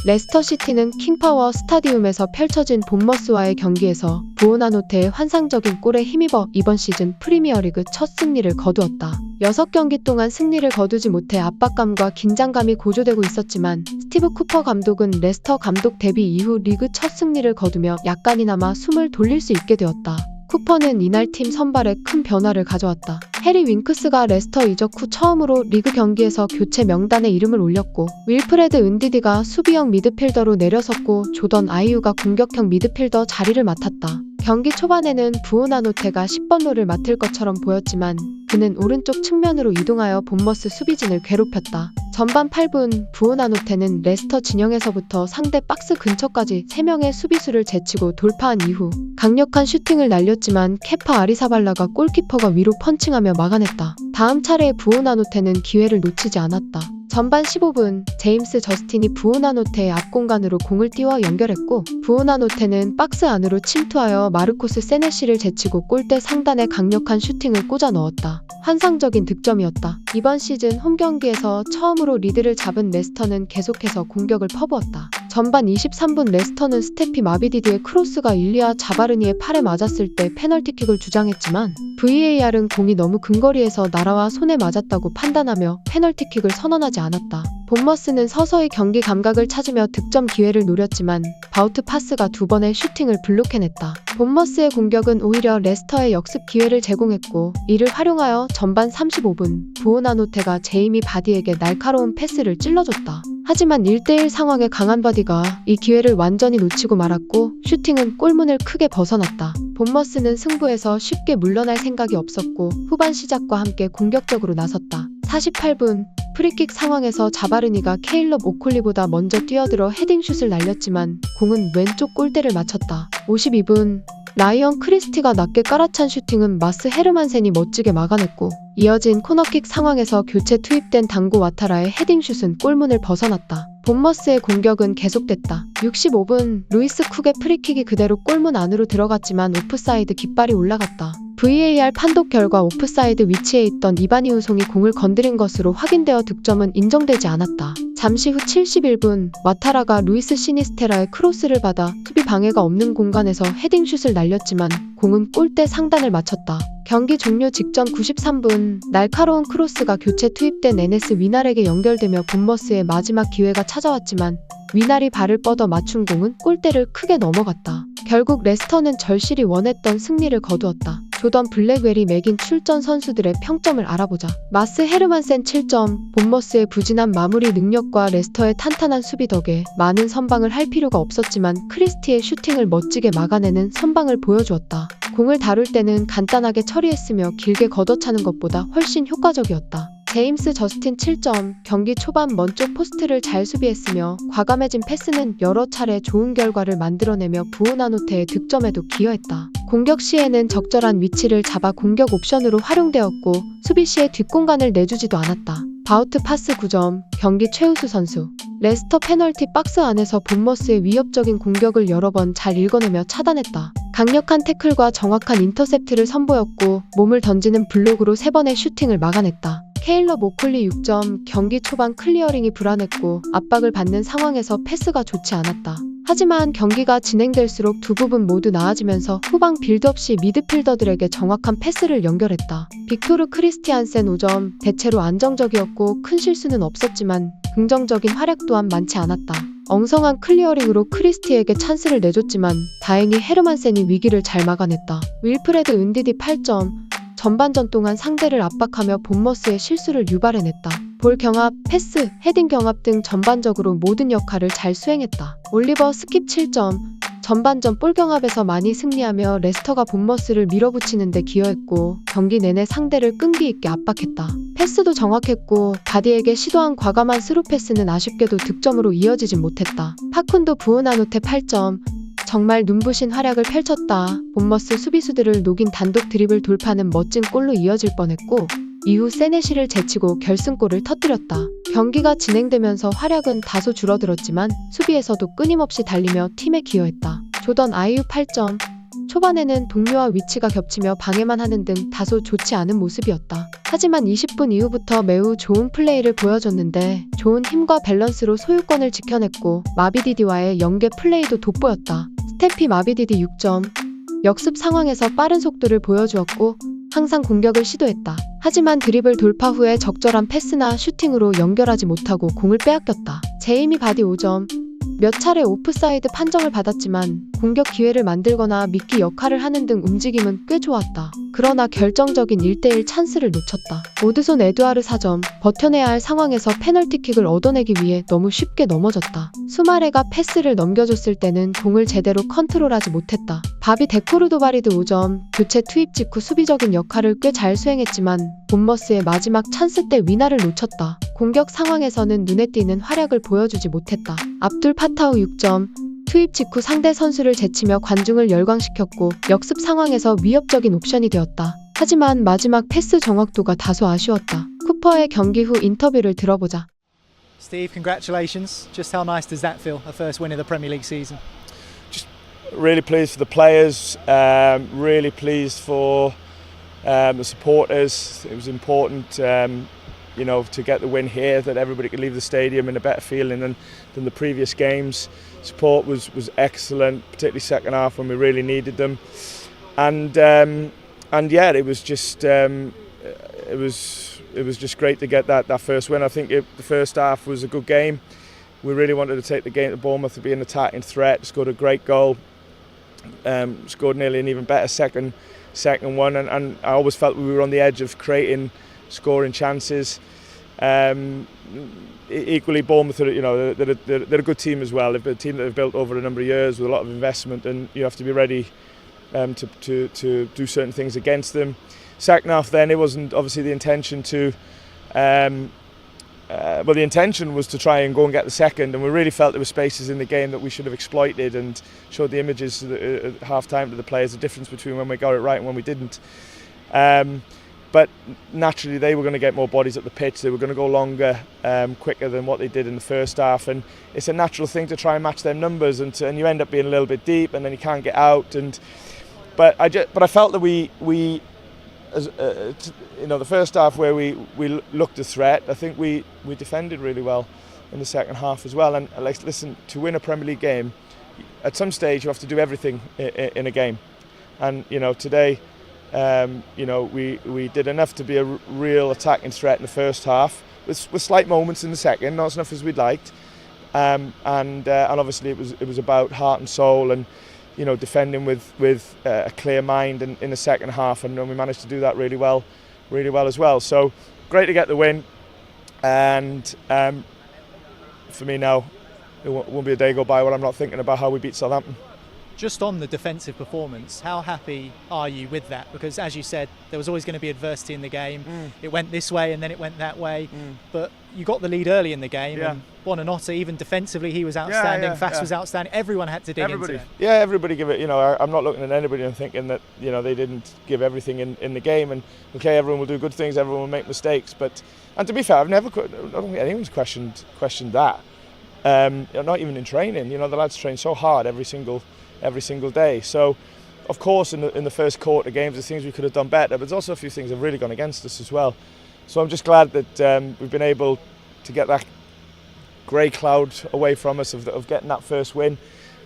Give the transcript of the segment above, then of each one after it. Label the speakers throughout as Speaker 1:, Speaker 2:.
Speaker 1: 레스터시티는 킹파워 스타디움에서 펼쳐진 본머스와의 경기에서 부오나노테의 환상적인 골에 힘입어 이번 시즌 프리미어리그 첫 승리를 거두었다. 6경기 동안 승리를 거두지 못해 압박감과 긴장감이 고조되고 있었지만 스티브 쿠퍼 감독은 레스터 감독 데뷔 이후 리그 첫 승리를 거두며 약간이나마 숨을 돌릴 수 있게 되었다. 쿠퍼는 이날 팀 선발에 큰 변화를 가져왔다. 해리 윙크스가 레스터 이적 후 처음으로 리그 경기에서 교체 명단에 이름을 올렸고, 윌프레드 은디디가 수비형 미드필더로 내려섰고, 조던 아이유가 공격형 미드필더 자리를 맡았다. 경기 초반에는 부오나노테가 10번 롤을 맡을 것처럼 보였지만 그는 오른쪽 측면으로 이동하여 본머스 수비진을 괴롭혔다. 전반 8분 부오나노테는 레스터 진영에서부터 상대 박스 근처까지 3명의 수비수를 제치고 돌파한 이후 강력한 슈팅을 날렸지만 케파 아리사발라가 골키퍼가 위로 펀칭하며 막아냈다. 다음 차례 부오나노테는 기회를 놓치지 않았다. 전반 15분 제임스 저스틴이 부오나노테의 앞공간으로 공을 띄워 연결했고, 부오나노테는 박스 안으로 침투하여 마르코스 세네시를 제치고 골대 상단에 강력한 슈팅을 꽂아 넣었다. 환상적인 득점이었다. 이번 시즌 홈경기에서 처음으로 리드를 잡은 레스터는 계속해서 공격을 퍼부었다. 전반 23분 레스터는 스테피 마비디디의 크로스가 일리아 자바르니의 팔에 맞았을 때 페널티킥을 주장했지만 VAR은 공이 너무 근거리에서 날아와 손에 맞았다고 판단하며 페널티킥을 선언하지 않았다. 본머스는 서서히 경기 감각을 찾으며 득점 기회를 노렸지만 바우트 파스가 2번의 슈팅을 블록해냈다. 본머스의 공격은 오히려 레스터의 역습 기회를 제공했고, 이를 활용하여 전반 35분 부오나노테가 제이미 바디에게 날카로운 패스를 찔러줬다. 하지만 1대1 상황에 강한 바디가 이 기회를 완전히 놓치고 말았고, 슈팅은 골문을 크게 벗어났다. 본머스는 승부에서 쉽게 물러날 생각이 없었고 후반 시작과 함께 공격적으로 나섰다. 48분 프리킥 상황에서 자바르니가 케일럽 오콜리보다 먼저 뛰어들어 헤딩슛을 날렸지만 공은 왼쪽 골대를 맞췄다. 52분 라이언 크리스티가 낮게 깔아찬 슈팅은 마스 헤르만센이 멋지게 막아냈고, 이어진 코너킥 상황에서 교체 투입된 당고 와타라의 헤딩슛은 골문을 벗어났다. 본머스의 공격은 계속됐다. 65분 루이스 쿡의 프리킥이 그대로 골문 안으로 들어갔지만 오프사이드 깃발이 올라갔다. VAR 판독 결과 오프사이드 위치에 있던 이바니 우송이 공을 건드린 것으로 확인되어 득점은 인정되지 않았다. 잠시 후 71분 와타라가 루이스 시니스테라의 크로스를 받아 수비 방해가 없는 공간에서 헤딩슛을 날렸지만 공은 골대 상단을 맞췄다. 경기 종료 직전 93분 날카로운 크로스가 교체 투입된 에네스 위날에게 연결되며 본머스의 마지막 기회가 찾아왔지만 위날이 발을 뻗어 맞춘 공은 골대를 크게 넘어갔다. 결국 레스터는 절실히 원했던 승리를 거두었다. 조던 블랙웰이 매긴 출전 선수들의 평점을 알아보자. 마스 헤르만센 7점, 본머스의 부진한 마무리 능력과 레스터의 탄탄한 수비 덕에 많은 선방을 할 필요가 없었지만 크리스티의 슈팅을 멋지게 막아내는 선방을 보여주었다. 공을 다룰 때는 간단하게 처리했으며 길게 걷어차는 것보다 훨씬 효과적이었다. 제임스 저스틴 7점, 경기 초반 먼쪽 포스트를 잘 수비했으며 과감해진 패스는 여러 차례 좋은 결과를 만들어내며 부오나노테의 득점에도 기여했다. 공격 시에는 적절한 위치를 잡아 공격 옵션으로 활용되었고 수비 시에 뒷공간을 내주지도 않았다. 바우트 파스 9점, 경기 최우수 선수. 레스터 페널티 박스 안에서 본머스의 위협적인 공격을 여러 번 잘 읽어내며 차단했다. 강력한 태클과 정확한 인터셉트를 선보였고 몸을 던지는 블록으로 3번의 슈팅을 막아냈다. 케일럽 오콜리 6점, 경기 초반 클리어링이 불안했고 압박을 받는 상황에서 패스가 좋지 않았다. 하지만 경기가 진행될수록 두 부분 모두 나아지면서 후방 빌드업 시 미드필더들에게 정확한 패스를 연결했다. 빅토르 크리스티안센 5점, 대체로 안정적이었고 큰 실수는 없었지만 긍정적인 활약 또한 많지 않았다. 엉성한 클리어링으로 크리스티에게 찬스를 내줬지만 다행히 헤르만센이 위기를 잘 막아냈다. 윌프레드 은디디 8점, 전반전 동안 상대를 압박하며 본머스의 실수를 유발해냈다. 볼 경합, 패스, 헤딩 경합 등 전반적으로 모든 역할을 잘 수행했다. 올리버 스킵 7점, 전반전 볼 경합에서 많이 승리하며 레스터가 본머스를 밀어붙이는 데 기여했고 경기 내내 상대를 끈기 있게 압박했다. 패스도 정확했고 바디에게 시도한 과감한 스루 패스는 아쉽게도 득점으로 이어지진 못했다. 파쿤도 부오나노테 8점, 정말 눈부신 활약을 펼쳤다. 본머스 수비수들을 녹인 단독 드리블 돌파는 멋진 골로 이어질 뻔했고 이후 세네시를 제치고 결승골을 터뜨렸다. 경기가 진행되면서 활약은 다소 줄어들었지만 수비에서도 끊임없이 달리며 팀에 기여했다. 조던 아이유 8점, 초반에는 동료와 위치가 겹치며 방해만 하는 등 다소 좋지 않은 모습이었다. 하지만 20분 이후부터 매우 좋은 플레이를 보여줬는데 좋은 힘과 밸런스로 소유권을 지켜냈고 마비디디와의 연계 플레이도 돋보였다. 스테피 마비디디 6점. 역습 상황에서 빠른 속도를 보여주었고 항상 공격을 시도했다. 하지만 드리블 돌파 후에 적절한 패스나 슈팅으로 연결하지 못하고 공을 빼앗겼다. 제이미 바디 5점. 몇 차례 오프사이드 판정을 받았지만 공격 기회를 만들거나 미끼 역할을 하는 등 움직임은 꽤 좋았다. 그러나 결정적인 1대1 찬스를 놓쳤다. 오드손 에드와르 4점. 버텨내야 할 상황에서 페널티킥을 얻어내기 위해 너무 쉽게 넘어졌다. 수마레가 패스를 넘겨줬을 때는 공을 제대로 컨트롤하지 못했다. 바비 데코르도바리드 5점. 교체 투입 직후 수비적인 역할을 꽤 잘 수행했지만 본머스의 마지막 찬스 때 위나를 놓쳤다. 공격 상황에서는 눈에 띄는 활약을 보여주지 못했다. 압둘 파타우 6점. 투입 직후 상대 선수를 제치며 관중을 열광시켰고 역습 상황에서 위협적인 옵션이 되었다. 하지만 마지막 패스 정확도가 다소 아쉬웠다. 쿠퍼의 경기 후 인터뷰를 들어보자.
Speaker 2: Steve, congratulations. Just how nice does that feel? A first win of the Premier League season.
Speaker 3: Just really pleased for the players, really pleased for the supporters. It was important to get the win here, that everybody could leave the stadium in a better feeling than the previous games. Support was excellent, particularly second half when we really needed them, and yeah, it was just great to get that first win. I think the first half was a good game. We really wanted to take the game to Bournemouth to be an attacking threat. Scored a great goal, scored nearly an even better second one, and I always felt we were on the edge of scoring chances. Equally, Bournemouth, they're a good team as well. They're a team that they've built over a number of years with a lot of investment, and you have to be ready to do certain things against them. Second half, then, it wasn't obviously the intention to. The intention was to try and go and get the second, and we really felt there were spaces in the game that we should have exploited, and showed the images at half time to the players, the difference between when we got it right and when we didn't. But naturally they were going to get more bodies at the pitch. They were going to go longer, quicker than what they did in the first half, and it's a natural thing to try and match them numbers, and you end up being a little bit deep, and then you can't get out. But I felt that we the first half where we looked a threat, I think we defended really well in the second half as well. And listen, to win a Premier League game, at some stage you have to do everything in a game, and today. We did enough to be a real attacking threat in the first half, with slight moments in the second, not as enough as we'd liked, and obviously it was about heart and soul, and defending with a clear mind in the second half, and we managed to do that really well as well. So great to get the win, and for me now, it won't be a day go by where I'm not thinking about how we beat Southampton.
Speaker 2: Just on the defensive performance, how happy are you with that? Because as you said, there was always going to be adversity in the game. It went this way and then it went that way. But you got the lead early in the game.
Speaker 3: Yeah.
Speaker 2: And Buonanotte, even defensively, he was outstanding. Fast was outstanding. Everyone had to dig into it.
Speaker 3: Yeah, everybody give it. I'm not looking at anybody and thinking that they didn't give everything in the game. And okay, everyone will do good things, everyone will make mistakes. And to be fair, I don't think anyone's questioned that. Not even in training. The lads train so hard every single day. So, of course, in the first quarter games, there's things we could have done better, but there's also a few things that have really gone against us as well. So I'm just glad that we've been able to get that grey cloud away from us of getting that first win,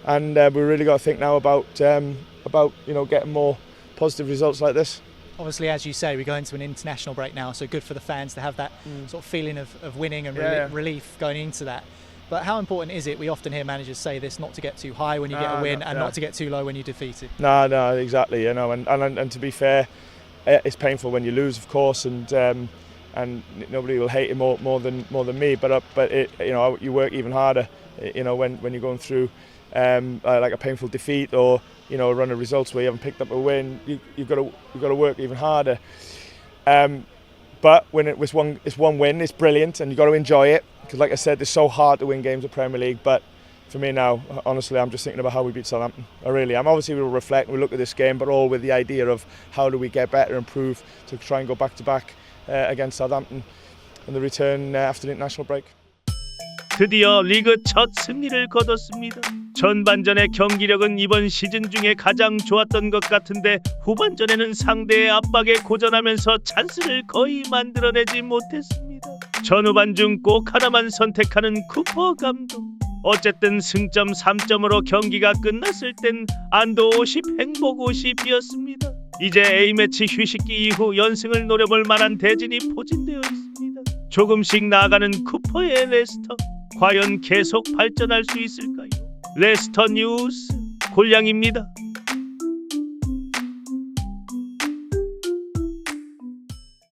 Speaker 3: and we really got to think now about getting more positive results like this.
Speaker 2: Obviously, as you say, we go into an international break now, so good for the fans to have that sort of feeling of winning and relief going into that. But how important is it? We often hear managers say this, not to get too high when you get a win, and not to get too low when you're defeated.
Speaker 3: No, exactly. And to be fair, it's painful when you lose, of course, and nobody will hate it more than me. But you work even harder. When you're going through like a painful defeat or a run of results where you haven't picked up a win, you've got to work even harder. But when it's one win, it's brilliant, and you've got to enjoy it. Because like I said, it's so hard to win games of Premier League. But for me now, honestly, I'm just thinking about how we beat Southampton. I really am. Obviously, we'll reflect and we'll look at this game, but all with the idea of how do we get better, improve, to try and go back-to-back against Southampton in the return after the international break.
Speaker 4: 드디어 리그 첫 승리를 거뒀습니다. 전반전의 경기력은 이번 시즌 중에 가장 좋았던 것 같은데 후반전에는 상대의 압박에 고전하면서 찬스를 거의 만들어내지 못했습니다. 전후반 중 꼭 하나만 선택하는 쿠퍼 감독. 어쨌든 승점 3점으로 경기가 끝났을 땐 안도 50, 행복 50이었습니다. 이제 A매치 휴식기 이후 연승을 노려볼 만한 대진이 포진되어 있습니다. 조금씩 나아가는 쿠퍼의 레스터. 과연 계속 발전할 수 있을까요? 레스터 뉴스 골량입니다.